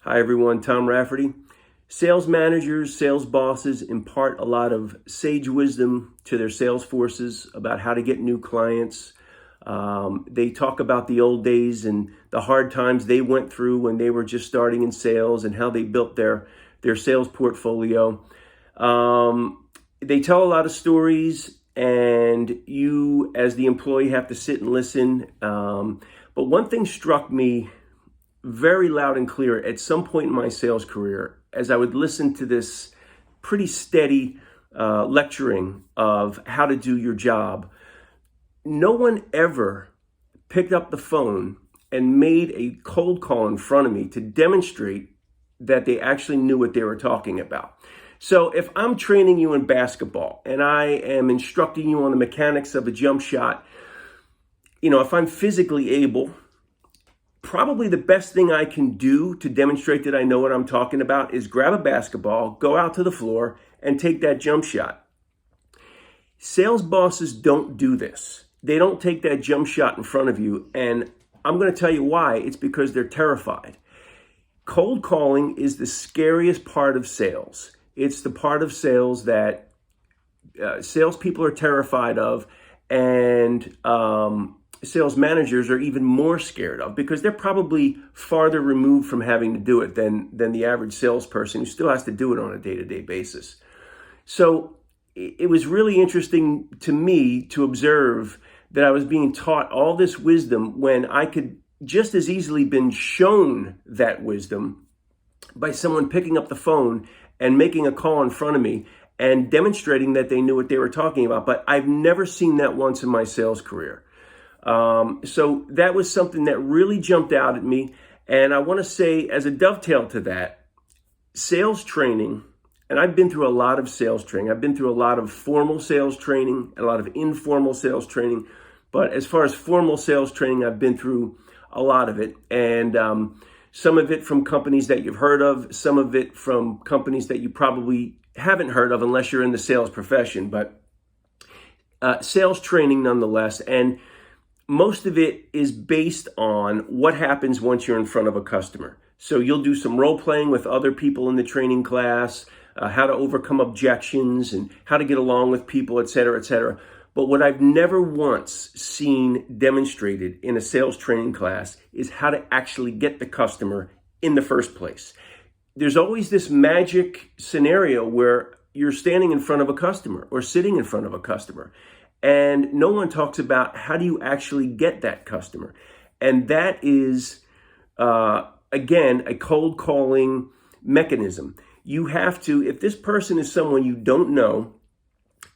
Hi everyone, Tom Rafferty. Sales managers, sales bosses impart a lot of sage wisdom to their sales forces about how to get new clients. They talk about the old days and the hard times they went through when they were just starting in sales and how they built their sales portfolio. They tell a lot of stories, and you as the employee have to sit and listen. But one thing struck me very loud and clear at some point in my sales career as I would listen to this pretty steady lecturing of how to do your job. No one ever picked up the phone and made a cold call in front of me to demonstrate that they actually knew what they were talking about. So if I'm training you in basketball and I am instructing you on the mechanics of a jump shot, if I'm physically able, probably the best thing I can do to demonstrate that I know what I'm talking about is grab a basketball, go out to the floor, and take that jump shot. Sales bosses don't do this. They don't take that jump shot in front of you, and I'm going to tell you why. It's because they're terrified. Cold calling is the scariest part of sales. It's the part of sales that salespeople are terrified of, and sales managers are even more scared of because they're probably farther removed from having to do it than the average salesperson who still has to do it on a day-to-day basis. So it was really interesting to me to observe that I was being taught all this wisdom when I could just as easily been shown that wisdom by someone picking up the phone and making a call in front of me and demonstrating that they knew what they were talking about. But I've never seen that once in my sales career. So that was something that really jumped out at me. And I want to say, as a dovetail to that, sales training, and I've been through a lot of sales training. I've been through a lot of formal sales training, a lot of informal sales training. But as far as formal sales training, I've been through a lot of it. And some of it from companies that you've heard of, some of it from companies that you probably haven't heard of unless you're in the sales profession. But sales training nonetheless. And most of it is based on what happens once you're in front of a customer. So you'll do some role playing with other people in the training class, how to overcome objections and how to get along with people, et cetera, et cetera. But what I've never once seen demonstrated in a sales training class is how to actually get the customer in the first place. There's always this magic scenario where you're standing in front of a customer or sitting in front of a customer, and no one talks about how do you actually get that customer. And that is, again, a cold calling mechanism. You have to, if this person is someone you don't know,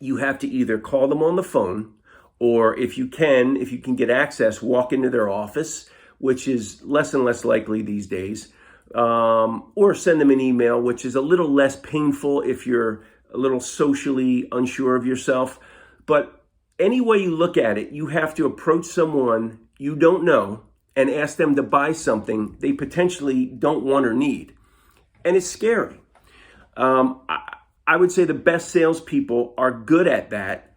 you have to either call them on the phone, or if you can get access, walk into their office, which is less and less likely these days, or send them an email, which is a little less painful if you're a little socially unsure of yourself. But any way you look at it, you have to approach someone you don't know and ask them to buy something they potentially don't want or need. And it's scary. I would say the best salespeople are good at that,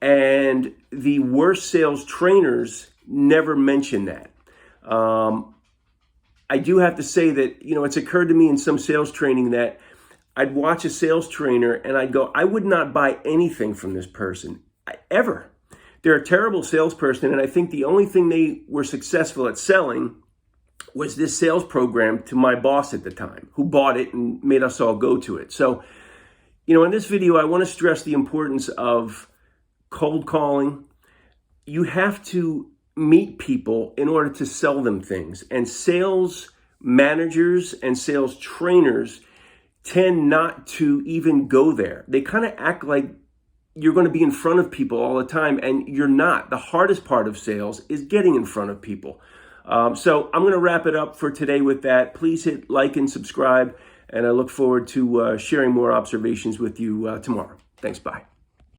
and the worst sales trainers never mention that. I do have to say that, it's occurred to me in some sales training that I'd watch a sales trainer and I'd go, I would not buy anything from this person. Ever. They're a terrible salesperson, and I think the only thing they were successful at selling was this sales program to my boss at the time, who bought it and made us all go to it. So, in this video, I want to stress the importance of cold calling. You have to meet people in order to sell them things, and sales managers and sales trainers tend not to even go there. They kind of act like you're going to be in front of people all the time, and you're not. The hardest part of sales is getting in front of people. So I'm going to wrap it up for today with that. Please hit like and subscribe, and I look forward to sharing more observations with you tomorrow. Thanks. Bye.